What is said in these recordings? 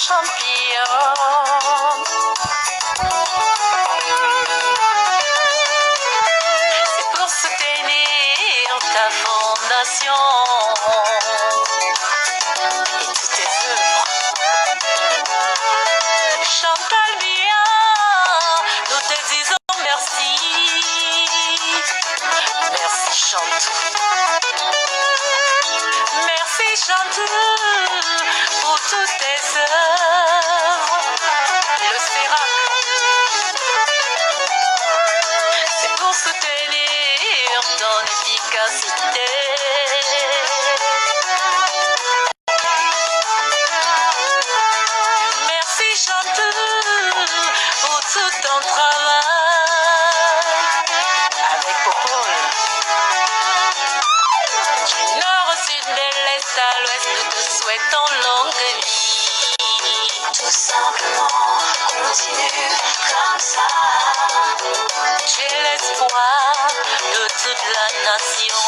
champion. C'est pour soutenir ta fondation et toutes tes œuvres. Chantal Biya, nous te disons merci. Merci Chantou. Merci Chantou pour toutes tes œuvres. Le Serac, c'est pour soutenir ton efficacité. Merci Chantou pour tout ton travail avec Popol. Du nord au sud, de l'est à l'ouest, nous te souhaitons longue vie. Tout simplement, continue comme ça. Tu es l'espoir de toute la nation.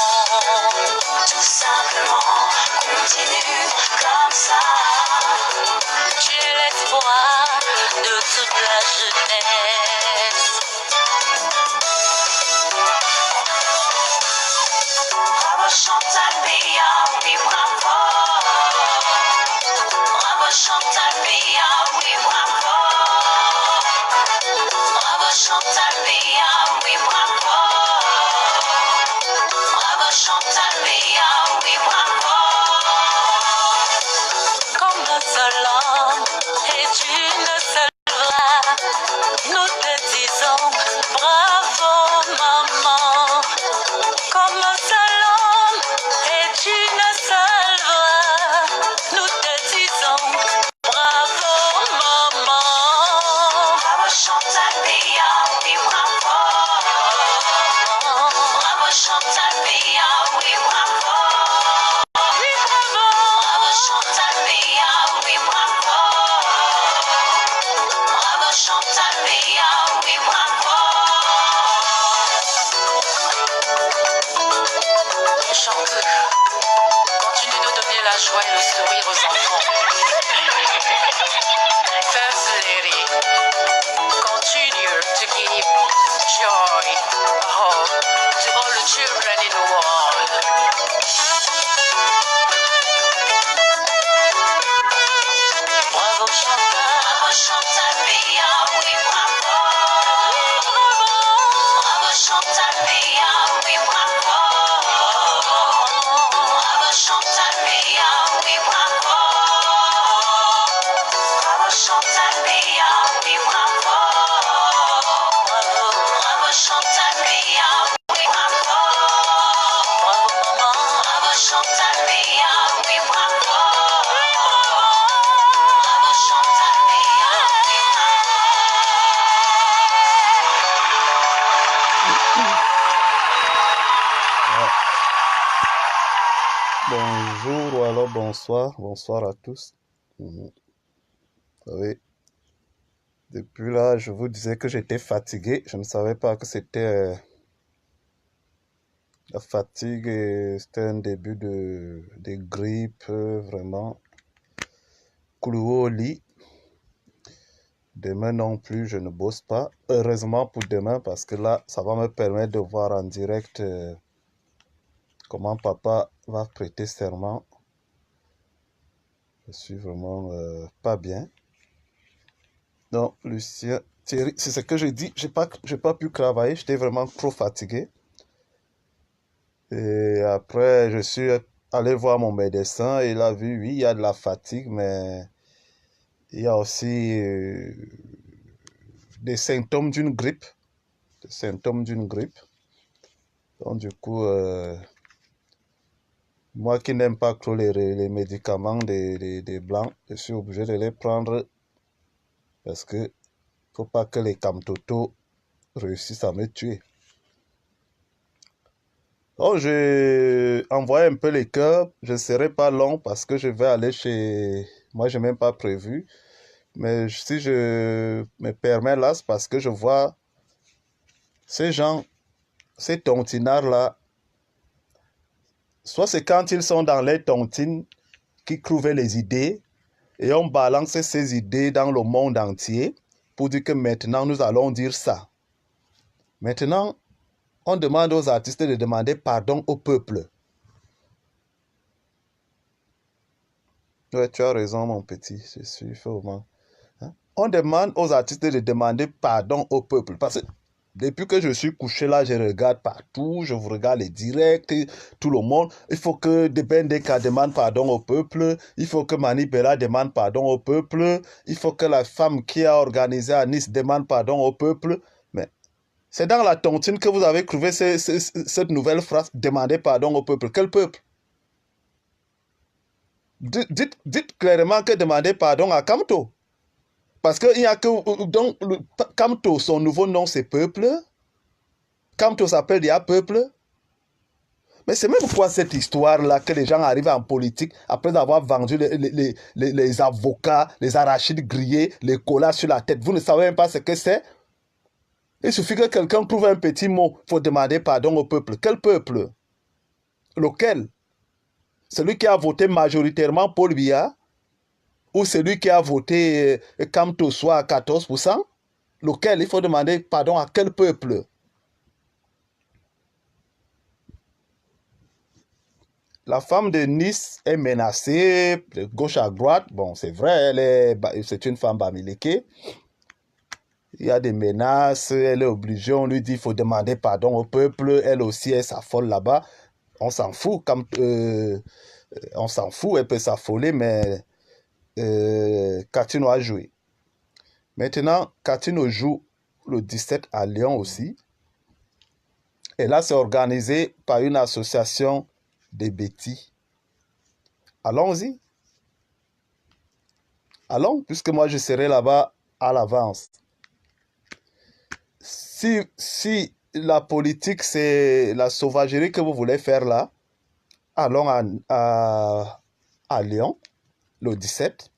Tout simplement, continue comme ça. Tu es l'espoir de toute la jeunesse. Bravo Chantal Biya, oui bravo. Bravo Chantal Biya, oui bravo. Bravo Chantal Biya, oui bravo. Bravo Chantal Biya, oui bravo. Comme un seul homme et une seule voix, nous te disons bravo maman. Comme un seul homme et une seule voix, nous te disons bravo maman. Bravo Chantal Biya, oui bravo. Bravo Chantal Biya, oui bravo. Oui bravo. Bravo Chantal Biya, oui bravo. Bravo Chantal Biya, oui bravo. Chantou, continue de donner la joie et le sourire aux enfants. First Lady, continue to give joy, hope to all the children in the world. Bravo Chantal. Bravo Chantal Biya, oui bravo. Bravo Chantal Biya, oui bravo. Bravo Chantal Biya, oui bravo. Bravo Chantal Biya, oui bravo. Bravo Chantal Biya, oui bravo. Bravo maman. Bravo Chantal Biya, oui bravo. Bravo Chantal Biya, oui Bonjour ou alors bonsoir à tous. Vous savez, depuis là, je vous disais que j'étais fatigué. Je ne savais pas que c'était la fatigue, c'était un début de grippe, vraiment cloué au lit. Demain non plus, je ne bosse pas. Heureusement pour demain, parce que là, ça va me permettre de voir en direct comment papa va prêter serment. Je suis vraiment pas bien. Donc, Lucien, Thierry, c'est ce que je dis. J'ai pas pu travailler. J'étais vraiment trop fatigué. Et après, je suis allé voir mon médecin. Et il a vu, oui, il y a de la fatigue, mais il y a aussi des symptômes d'une grippe. Donc, du coup, moi qui n'aime pas trop les médicaments des blancs, je suis obligé de les prendre parce que faut pas que les camtotos réussissent à me tuer. Donc, j'ai envoyé un peu les cœurs. Je ne serai pas long parce que je vais aller chez... Moi, je n'ai même pas prévu. Mais si je me permets là, c'est parce que je vois ces gens, ces tontinards-là, soit c'est quand ils sont dans les tontines qui trouvent les idées, Et on balance ces idées dans le monde entier pour dire que maintenant, nous allons dire ça. Maintenant, on demande aux artistes de demander pardon au peuple. Ouais, tu as raison, mon petit. Je suis vraiment. Hein? On demande aux artistes de demander pardon au peuple. Parce que depuis que je suis couché là, je regarde partout, je vous regarde les directs, tout le monde. Il faut que Debendeka demande pardon au peuple. Il faut que Mani Bella demande pardon au peuple. Il faut que la femme qui a organisé à Nice demande pardon au peuple. Mais c'est dans la tontine que vous avez trouvé cette nouvelle phrase, demander pardon au peuple. Quel peuple? Dites clairement que demander pardon à Kamto. Parce qu'il n'y a que... Donc, Kamto, son nouveau nom, c'est Peuple. Kamto s'appelle déjà Peuple. Mais c'est même quoi cette histoire-là que les gens arrivent en politique après avoir vendu les avocats, les arachides grillés, les colas sur la tête. Vous ne savez même pas ce que c'est. Il suffit que quelqu'un trouve un petit mot. Il faut demander pardon au peuple. Quel peuple? Lequel? Celui qui a voté majoritairement Paul Biya? Ou celui qui a voté Kamto soit à 14%? Lequel? Il faut demander pardon à quel peuple? La femme de Nice est menacée de gauche à droite. Bon, c'est vrai, c'est une femme bamileke. Il y a des menaces, elle est obligée, on lui dit qu'il faut demander pardon au peuple. Elle aussi, elle s'affole là-bas. On s'en fout, on s'en fout, elle peut s'affoler, mais Katino a joué. Maintenant, Katino joue le 17 à Lyon aussi. Et là, c'est organisé par une association des bêtis. Allons-y. Allons, puisque moi, je serai là-bas à l'avance. Si la politique, c'est la sauvagerie que vous voulez faire là, allons à Lyon, le 17.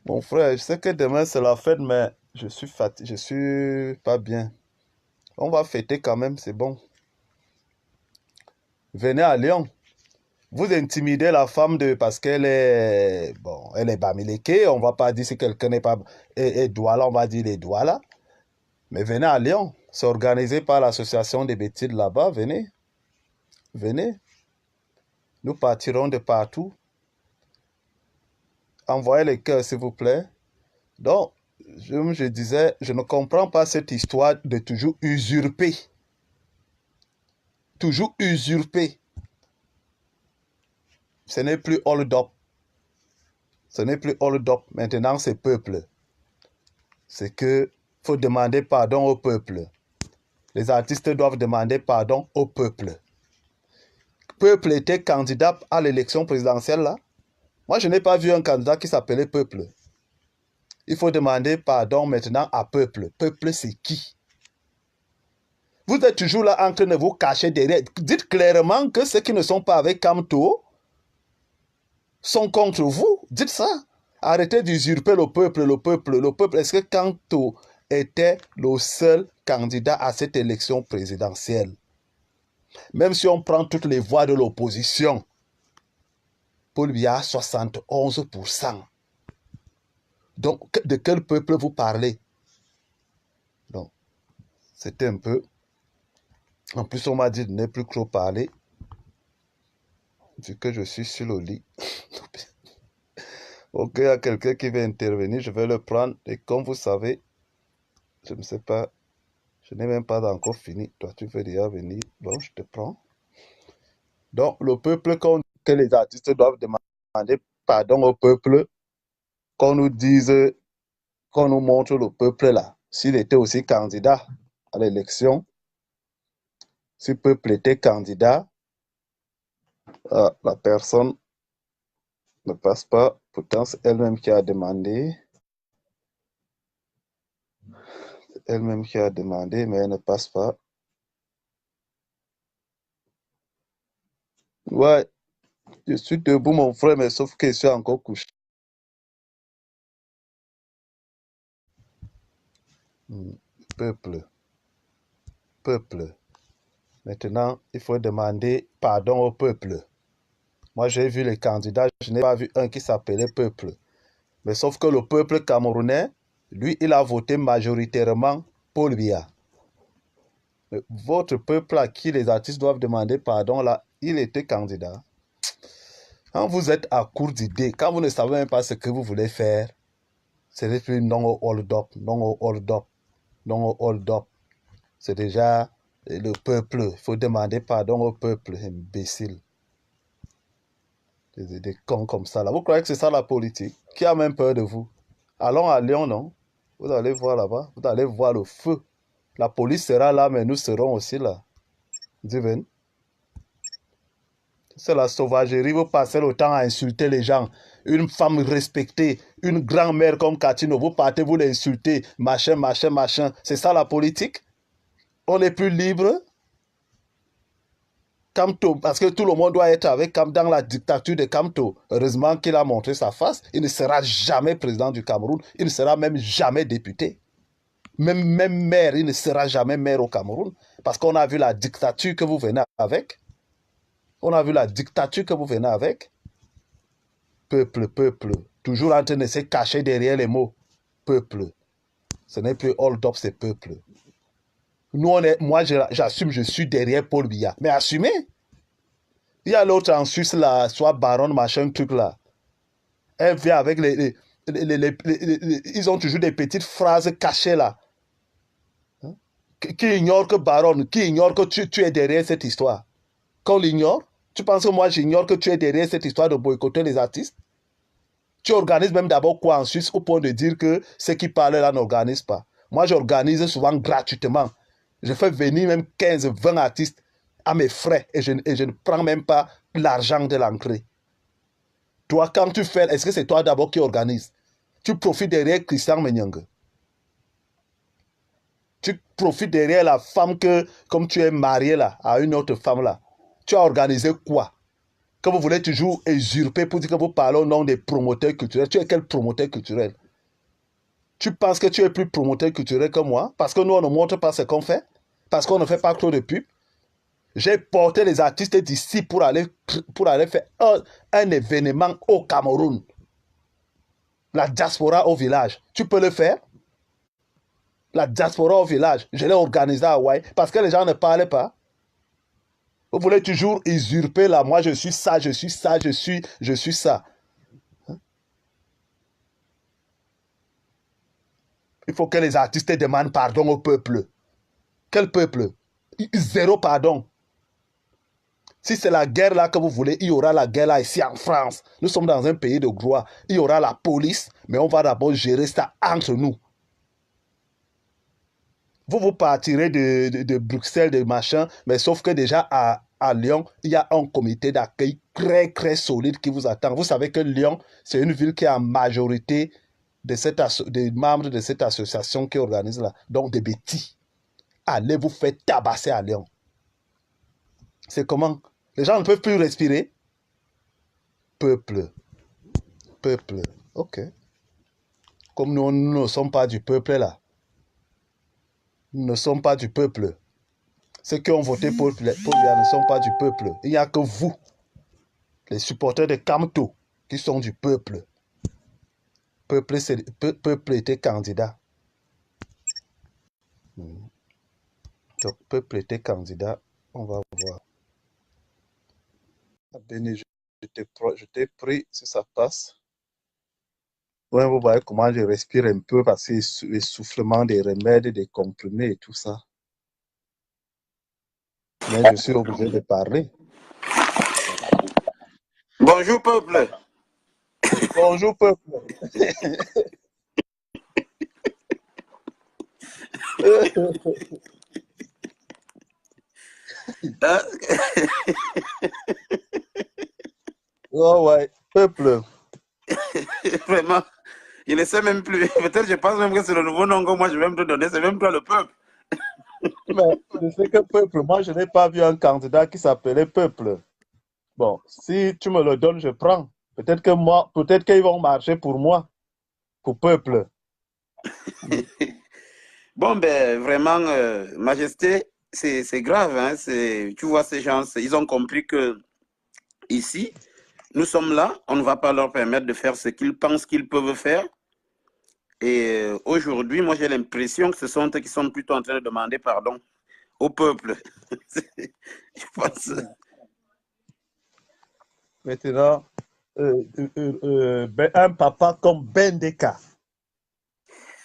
Mon frère, je sais que demain, c'est la fête, mais je suis fatigué, je suis pas bien. On va fêter quand même, c'est bon. Venez à Lyon. Vous intimidez la femme parce qu'elle est, bon, elle est bamileke. On va pas dire si quelqu'un n'est pas, est douala, on va dire les douala. Mais venez à Lyon. C'est organisé par l'association des bêtises là-bas. Venez. Venez. Nous partirons de partout. Envoyez les cœurs, s'il vous plaît. Donc, je disais, je ne comprends pas cette histoire de toujours usurper. Toujours usurper. Ce n'est plus hold up. Ce n'est plus hold up. Maintenant, c'est peuple. C'est que faut demander pardon au peuple. Les artistes doivent demander pardon au peuple. Peuple était candidat à l'élection présidentielle là. Moi, je n'ai pas vu un candidat qui s'appelait peuple. Il faut demander pardon maintenant à peuple. Peuple, c'est qui? Vous êtes toujours là en train de vous cacher derrière. Dites clairement que ceux qui ne sont pas avec Kamto sont contre vous. Dites ça. Arrêtez d'usurper le peuple, le peuple, le peuple. Est-ce que Kamto était le seul candidat à cette élection présidentielle? Même si on prend toutes les voix de l'opposition, Paul Biya a 71%. Donc, de quel peuple vous parlez? Donc, c'était un peu... En plus, on m'a dit de ne plus trop parler, vu que je suis sur le lit. Ok, il y a quelqu'un qui veut intervenir, je vais le prendre. Et comme vous savez, je ne sais pas, je n'ai même pas encore fini. Toi, tu veux déjà venir. Bon, je te prends. Donc, le peuple, que les artistes doivent demander pardon au peuple, qu'on nous dise, qu'on nous montre le peuple là. S'il était aussi candidat à l'élection, si le peuple était candidat, la personne ne passe pas. Pourtant, c'est elle-même qui a demandé. Elle-même qui a demandé, mais elle ne passe pas. Ouais, je suis debout, mon frère, mais sauf que je suis encore couché. Peuple, peuple. Maintenant, il faut demander pardon au peuple. Moi, j'ai vu les candidats, je n'ai pas vu un qui s'appelait Peuple. Mais sauf que le peuple camerounais, lui, il a voté majoritairement Paul Biya. Votre peuple à qui les artistes doivent demander pardon, là, il était candidat. Quand vous êtes à court d'idées, quand vous ne savez même pas ce que vous voulez faire, c'est plus non au hold up, non au hold up, non au hold up. C'est déjà le peuple. Il faut demander pardon au peuple, imbécile. Des cons comme ça là. Vous croyez que c'est ça la politique? Qui a même peur de vous? Allons à Lyon, non? Vous allez voir là-bas. Vous allez voir le feu. La police sera là, mais nous serons aussi là. Diven. C'est la sauvagerie. Vous passez le temps à insulter les gens. Une femme respectée, une grand-mère comme Katino, vous partez, vous l'insultez, machin, machin, machin. C'est ça la politique? On est plus libre? Kamto, parce que tout le monde doit être avec comme dans la dictature de Kamto. Heureusement qu'il a montré sa face. Il ne sera jamais président du Cameroun. Il ne sera même jamais député. Même maire, il ne sera jamais maire au Cameroun. Parce qu'on a vu la dictature que vous venez avec. On a vu la dictature que vous venez avec. Peuple, peuple. Toujours en train de se cacher derrière les mots. Peuple. Ce n'est plus hold up, c'est peuple. Nous, moi, j'assume, je suis derrière Paul Biya. Mais assumez. Il y a l'autre en Suisse, là, soit baronne, machin, truc là. Elle vient avec ils ont toujours des petites phrases cachées là. Hein? Qui ignore que baronne, qui ignore que tu es derrière cette histoire. Qu'on l'ignore, tu penses que moi j'ignore que tu es derrière cette histoire de boycotter les artistes? Tu organises même d'abord quoi en Suisse au point de dire que ceux qui parlent là n'organisent pas. Moi, j'organise souvent gratuitement. Je fais venir même 15, 20 artistes à mes frais et je ne prends même pas l'argent de l'entrée. Toi, quand tu fais, est-ce que c'est toi d'abord qui organise? Tu profites derrière Christian Menyang. Tu profites derrière la femme que, comme tu es marié là, à une autre femme là. Tu as organisé quoi? Que vous voulez toujours usurper pour dire que vous parlez au nom des promoteurs culturels. Tu es quel promoteur culturel? Tu penses que tu es plus promoteur culturel que moi? Parce que nous, on ne montre pas ce qu'on fait? Parce qu'on ne fait pas trop de pub? J'ai porté les artistes d'ici pour aller faire un événement au Cameroun. La diaspora au village. Tu peux le faire? La diaspora au village. Je l'ai organisé à Hawaï parce que les gens ne parlaient pas. Vous voulez toujours usurper là. Moi, je suis ça, je suis ça, je suis ça. Il faut que les artistes demandent pardon au peuple. Quel peuple? Zéro pardon. Si c'est la guerre là que vous voulez, il y aura la guerre là ici en France. Nous sommes dans un pays de gloire. Il y aura la police, mais on va d'abord gérer ça entre nous. Vous partirez de Bruxelles, de machin, mais sauf que déjà à Lyon, il y a un comité d'accueil très, très solide qui vous attend. Vous savez que Lyon, c'est une ville qui a en majorité des membres de cette association qui organise là. Donc des bêtis. Allez vous faire tabasser à Lyon. C'est comment? Les gens ne peuvent plus respirer. Peuple. Peuple. Ok. Comme nous ne sommes pas du peuple là. Nous ne sommes pas du peuple. Ceux qui ont voté pour Biya ne sont pas du peuple. Il n'y a que vous, les supporters de Kamto, qui sont du peuple. Peuple était candidat. Donc, peuple était candidat. On va voir. Béni, je t'ai pris si ça passe. Ouais, vous voyez comment je respire un peu parce que l'essoufflement des remèdes, des comprimés et tout ça. Mais je suis obligé de parler. Bonjour peuple. Bonjour peuple. Oh ouais, peuple. Vraiment, je ne sais même plus. Peut-être je pense même que c'est le nouveau nom que moi je vais me te donner. C'est même toi le peuple. Mais je sais que peuple, moi je n'ai pas vu un candidat qui s'appelait peuple. Bon, si tu me le donnes, je prends. Peut-être qu'ils vont marcher pour moi, pour peuple. Bon, ben vraiment, Majesté, c'est grave. Hein, tu vois, ces gens, ils ont compris que ici, Nous sommes là, on ne va pas leur permettre de faire ce qu'ils pensent qu'ils peuvent faire. Et aujourd'hui, moi j'ai l'impression que ce sont eux qui sont plutôt en train de demander pardon au peuple. Je pense. Maintenant, un papa comme Bendeka,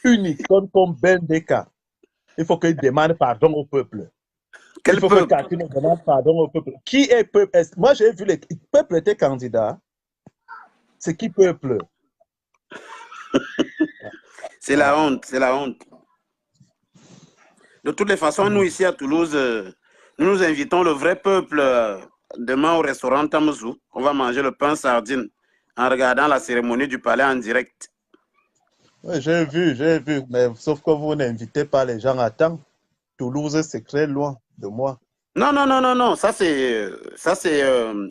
une icône comme Bendeka, il faut qu'il demande pardon au peuple. Quel il faut peuple? que Katine demande pardon au peuple. Qui est peuple? Moi, j'ai vu le peuple était candidat. C'est qui peuple? C'est la honte, c'est la honte. De toutes les façons, nous ici à Toulouse, nous nous invitons le vrai peuple demain au restaurant Tamzou. On va manger le pain sardine en regardant la cérémonie du palais en direct. Oui, j'ai vu, mais sauf que vous n'invitez pas les gens à temps. Toulouse, c'est très loin de moi. Non, non, non, non, non, ça c'est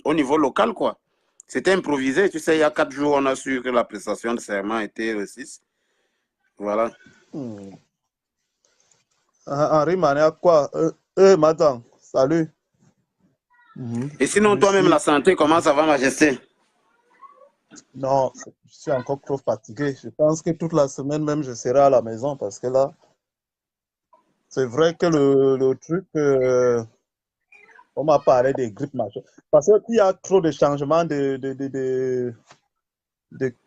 au niveau local, quoi. C'était improvisé, tu sais, il y a 4 jours, on a su que la prestation de serment était le 6. Voilà. Henri Mané, quoi? Madame, salut. Et sinon, toi-même, la santé, comment ça va, Majesté? Non, je suis encore trop fatigué. Je pense que toute la semaine même, je serai à la maison parce que là, c'est vrai que le truc, on m'a parlé des grippes, machin. Parce qu'il y a trop de changements de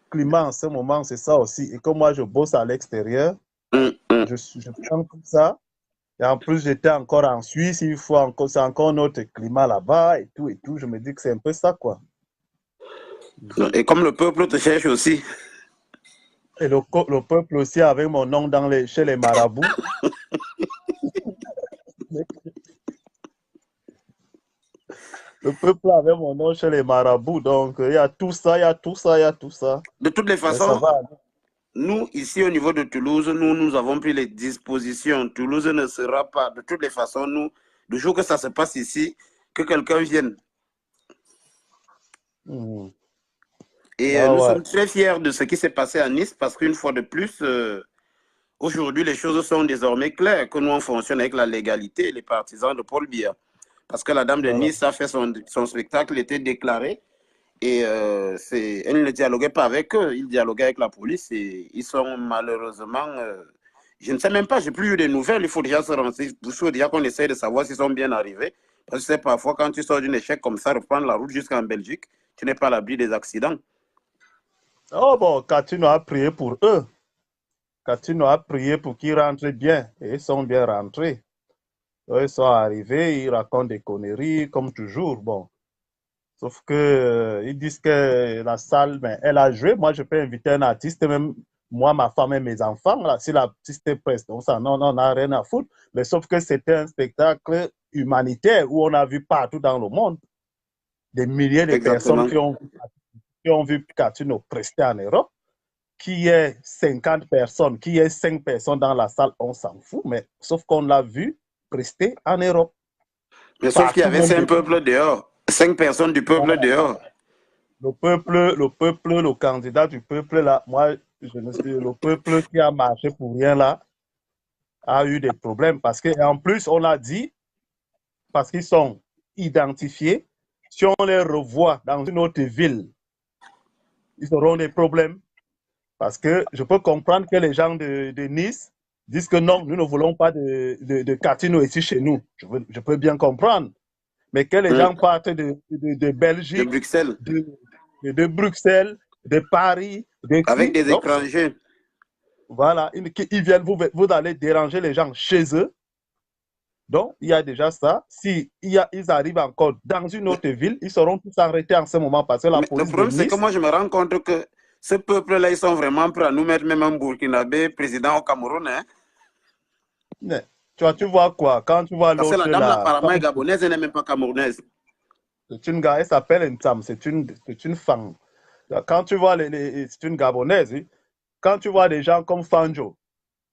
climat en ce moment, c'est ça aussi. Et comme moi, je bosse à l'extérieur, je prends tout ça. Et en plus, j'étais encore en Suisse, c'est encore un autre climat là-bas et tout. Je me dis que c'est un peu ça, quoi. Et comme le peuple te cherche aussi. Et le peuple aussi avec mon nom chez les marabouts. Le peuple avait mon nom chez les marabouts, donc il y a tout ça. De toutes les façons, nous, ici au niveau de Toulouse, nous avons pris les dispositions. Toulouse ne sera pas, de toutes les façons, nous, le jour que ça se passe ici, que quelqu'un vienne. Et nous sommes très fiers de ce qui s'est passé à Nice, parce qu'une fois de plus, aujourd'hui, les choses sont désormais claires, que nous, on fonctionne avec la légalité, les partisans de Paul Biya. Parce que la dame de Nice a fait son spectacle, était déclaré, et elle ne dialoguait pas avec eux, il dialoguait avec la police, et ils sont malheureusement, je ne sais même pas, j'ai plus eu de nouvelles, il faut déjà se renseigner, il faut déjà qu'on essaye de savoir s'ils sont bien arrivés, parce que c'est parfois quand tu sors d'une échec comme ça, reprendre la route jusqu'en Belgique, tu n'es pas à l'abri des accidents. Oh bon, Katino a prié pour eux. Katino a prié pour qu'ils rentrent bien, et ils sont bien rentrés. Ils sont arrivés, ils racontent des conneries, comme toujours, bon. Sauf que ils disent que la salle, mais elle a joué. Moi, je peux inviter un artiste, même moi, ma femme et mes enfants, là, si l'artiste est presse. Donc, ça, non, on n'a rien à foutre. Mais sauf que c'était un spectacle humanitaire où on a vu partout dans le monde des milliers de personnes qui ont vu Katino prester en Europe. Qui est 50 personnes, qui est 5 personnes dans la salle, on s'en fout. Mais sauf qu'on l'a vu prester en Europe. Mais sauf qu'il y avait 5 peuples dehors. 5 personnes du peuple dehors. Le candidat du peuple là, moi, le peuple qui a marché pour rien là, a eu des problèmes parce qu'en plus, on a dit, parce qu'ils sont identifiés, si on les revoit dans une autre ville, ils auront des problèmes. Parce que je peux comprendre que les gens de Nice disent que non, nous ne voulons pas de Katino ici chez nous. Je peux bien comprendre. Mais que les gens partent de Belgique, de Bruxelles, de Bruxelles, de Paris, avec des étrangers. Voilà, ils viennent, vous allez déranger les gens chez eux. Donc, il y a déjà ça. Si ils arrivent encore dans une autre ville, ils seront tous arrêtés en ce moment parce que la police. Le problème, c'est que moi, je me rends compte que ce peuple-là, ils sont vraiment prêts à nous mettre même un Burkinabé président au Cameroun. Hein? Tu vois quoi? Quand tu vois l'autre. Parce que la dame, là, apparemment, est gabonaise, elle n'est même pas camerounaise. C'est une gars, elle s'appelle Ntam, c'est une femme. Quand tu vois, c'est une gabonaise, quand tu vois des gens comme Fanjo,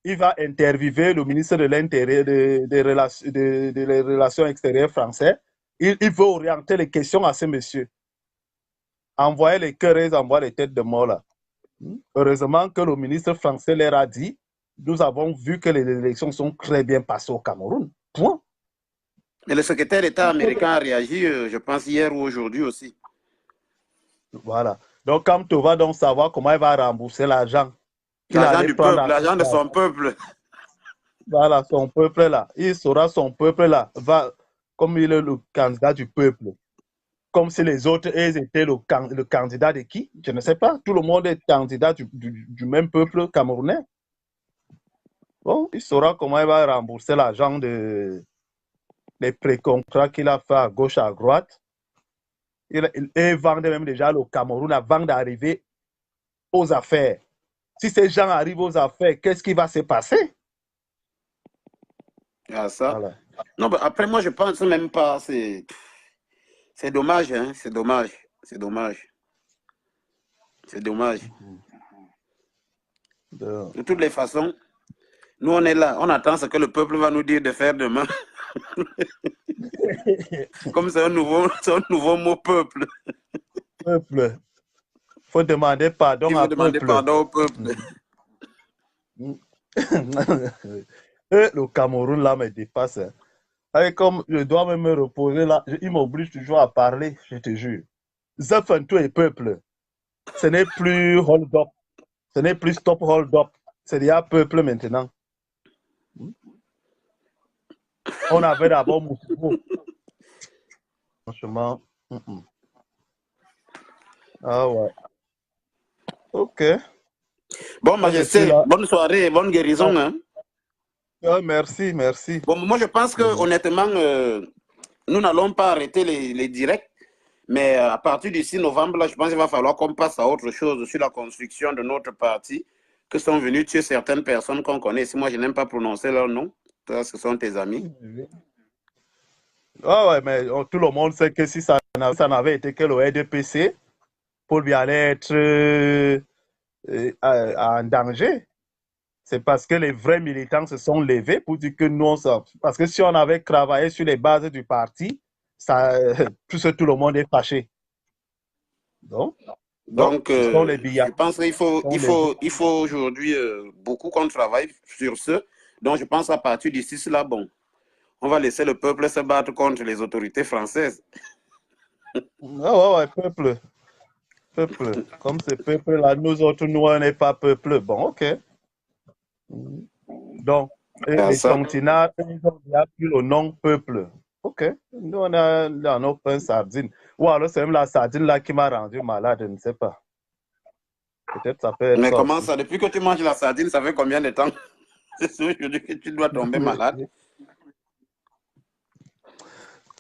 il va interviewer le ministre de l'Intérieur, des relations extérieures français. Il veut orienter les questions à ce monsieur. Envoyer les cœurs, envoyer les têtes de mort là. Heureusement que le ministre français leur a dit, nous avons vu que les élections sont très bien passées au Cameroun. Point. Mais le secrétaire d'État américain a réagi, je pense, hier ou aujourd'hui aussi. Voilà. Donc, Kamto va donc savoir comment il va rembourser l'argent qu'il L'argent allait du prendre peuple, l'argent de son peuple. Voilà, son peuple là. Il saura son peuple là. Va, comme il est le candidat du peuple. Comme si les autres, ils étaient le candidat de qui? Je ne sais pas. Tout le monde est candidat du même peuple camerounais. Bon, il saura comment il va rembourser l'argent des pré-contrats qu'il a fait à gauche, à droite. Il vendait même déjà le Cameroun avant d'arriver aux affaires. Si ces gens arrivent aux affaires, qu'est-ce qui va se passer? Ah, ça. Voilà. Non, bah, après, moi, je pense même pas. C'est dommage, hein. C'est dommage. C'est dommage. C'est dommage. De toutes les façons, nous, on est là. On attend ce que le peuple va nous dire de faire demain. Comme c'est un nouveau mot, peuple. Peuple. Il faut demander pardon Il faut demander pardon au peuple. Le Cameroun, là, me dépasse. Et comme je dois même me reposer là, il m'oblige toujours à parler, je te jure. Zafantou et peuple. Ce n'est plus hold up. Ce n'est plus stop hold up. C'est déjà peuple maintenant. On avait d'abord Moussou. Franchement. Ah ouais. Ok. Bon, Majesté, bonne soirée, bonne guérison. Hein. Merci, merci. Bon, moi, je pense que honnêtement, nous n'allons pas arrêter les directs, mais à partir du 6 novembre, là, je pense qu'il va falloir qu'on passe à autre chose sur la construction de notre parti, que sont venus tuer certaines personnes qu'on connaît. Si moi, je n'aime pas prononcer leur nom, toi, ce sont tes amis. Ah ouais, mais tout le monde sait que si ça n'avait été que le RDPC, Paul Biya allait être en danger. C'est parce que les vrais militants se sont levés pour dire que nous, parce que si on avait travaillé sur les bases du parti, tout le monde est fâché. Donc je pense qu'il faut aujourd'hui beaucoup qu'on travaille sur ce. Donc, je pense à partir d'ici, là, bon, on va laisser le peuple se battre contre les autorités françaises. Ouais, peuple. Comme ce peuple-là, nous autres, nous, on n'est pas peuple. Bon, ok. Donc, les Santinats, ils ont déjà pris le nom peuple. Ok. Nous, on a dans nos pains sardines. Ou alors, c'est même la sardine là qui m'a rendu malade, je ne sais pas. Peut-être ça peut être. Mais comment ça? Depuis que tu manges la sardine, ça fait combien de temps? C'est aujourd'hui que tu dois tomber malade.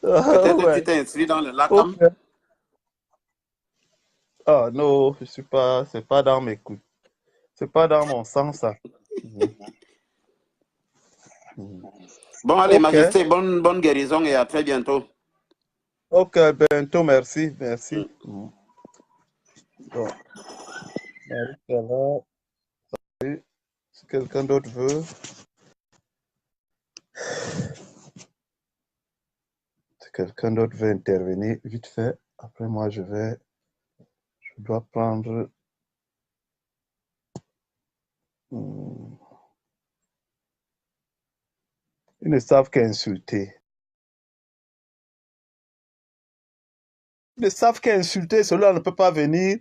Peut-être que tu t'es inscrit dans le LACAM. Okay. Ah non, je suis pas. C'est pas dans mes coups. C'est pas dans mon sang, ça. Bon, allez, Majesté, bonne guérison et à très bientôt. Ok, bientôt, merci. Bon. Si quelqu'un d'autre veut. Si quelqu'un d'autre veut intervenir, vite fait. Après, moi, je dois prendre. Ils ne savent qu'insulter. Ils ne savent qu'insulter. Celui-là ne peut pas venir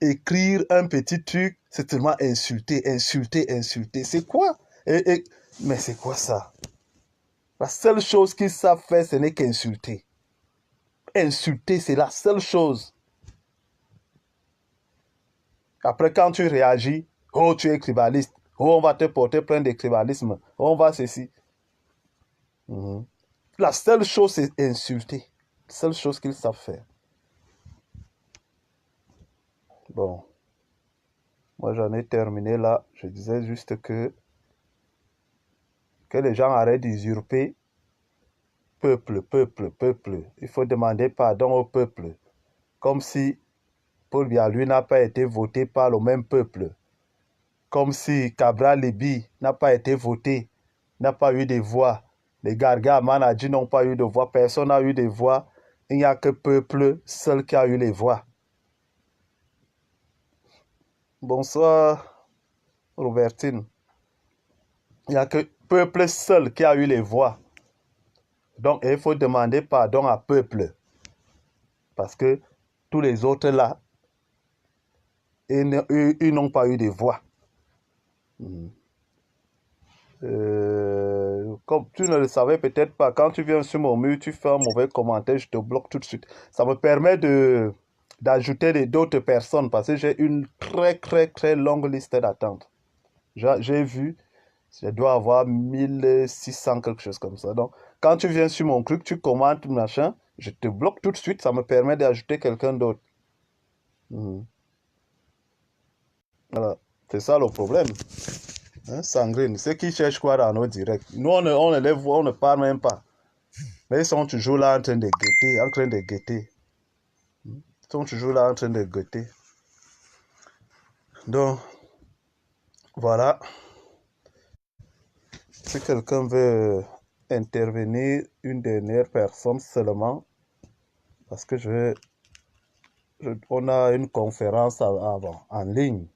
écrire un petit truc. C'est tellement insulter. C'est quoi? Mais c'est quoi ça? La seule chose qu'ils savent faire, ce n'est qu'insulter. Insulter, c'est la seule chose. Après, quand tu réagis, oh, tu es tribaliste. Oh, on va te porter plein de tribalisme. Oh, on va ceci. La seule chose, c'est insulter. La seule chose qu'ils savent faire. Bon. Moi, j'en ai terminé là. Je disais juste que les gens arrêtent d'usurper. Peuple. Il faut demander pardon au peuple. Comme si Paul Biya, lui, n'a pas été voté par le même peuple. Comme si Cabral Libi n'a pas été voté, n'a pas eu de voix. Les Garga Manadji n'ont pas eu de voix. Personne n'a eu de voix. Il n'y a que peuple seul qui a eu les voix. Bonsoir, Robertine. Il n'y a que peuple seul qui a eu les voix. Donc, il faut demander pardon à peuple. Parce que tous les autres là, et ils n'ont pas eu de voix. Comme tu ne le savais peut-être pas, quand tu viens sur mon mur, tu fais un mauvais commentaire, je te bloque tout de suite. Ça me permet d'ajouter d'autres personnes parce que j'ai une très longue liste d'attente. J'ai vu, je dois avoir 1600 quelque chose comme ça. Donc, quand tu viens sur mon truc, tu commentes, machin, je te bloque tout de suite, ça me permet d'ajouter quelqu'un d'autre. Voilà, c'est ça le problème. Hein, Sangrine, ceux qui cherchent quoi dans nos directs. Nous, on ne les voit, on ne parle même pas. Mais ils sont toujours là en train de guetter, Ils sont toujours là en train de guetter. Donc, voilà. Si quelqu'un veut intervenir, une dernière personne seulement, parce que on a une conférence avant, en ligne,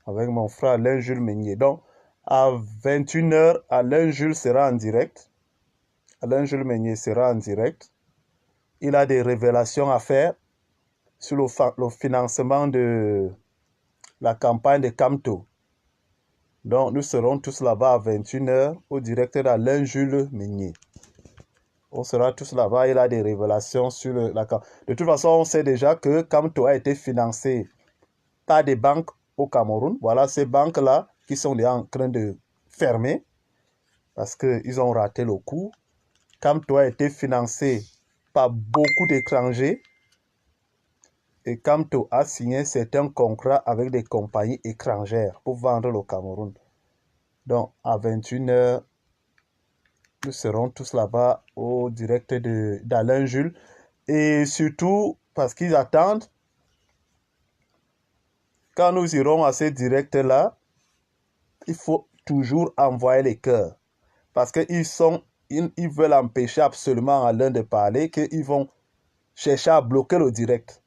avec mon frère Alain Jules Meunier. Donc, à 21h, Alain Jules sera en direct. Alain Jules Meunier sera en direct. Il a des révélations à faire sur le financement de la campagne de Camto. Donc, nous serons tous là-bas à 21h au directeur Alain Jules Meunier. On sera tous là-bas. Il a des révélations sur la campagne. De toute façon, on sait déjà que Camto a été financé par des banques au Cameroun. Voilà ces banques-là qui sont déjà en train de fermer parce qu'ils ont raté le coup. Camto a été financé par beaucoup d'étrangers et Camto a signé certains contrats avec des compagnies étrangères pour vendre le Cameroun. Donc, à 21h, nous serons tous là-bas au direct d'Alain Jules. Et surtout, parce qu'ils attendent, quand nous irons à ces directs-là, il faut toujours envoyer les cœurs. Parce qu'ils veulent empêcher absolument Alain de parler, qu'ils vont chercher à bloquer le direct.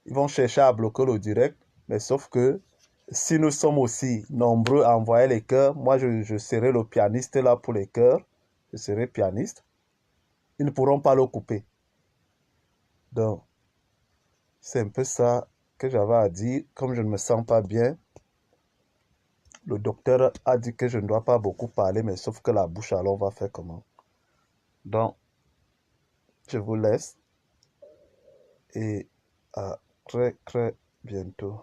Ils vont chercher à bloquer le direct, mais sauf que si nous sommes aussi nombreux à envoyer les chœurs, moi je serai le pianiste là pour les chœurs, je serai pianiste, ils ne pourront pas le couper. Donc, c'est un peu ça que j'avais à dire. Comme je ne me sens pas bien, le docteur a dit que je ne dois pas beaucoup parler, mais sauf que la bouche, alors on va faire comment? Donc, je vous laisse et à très bientôt.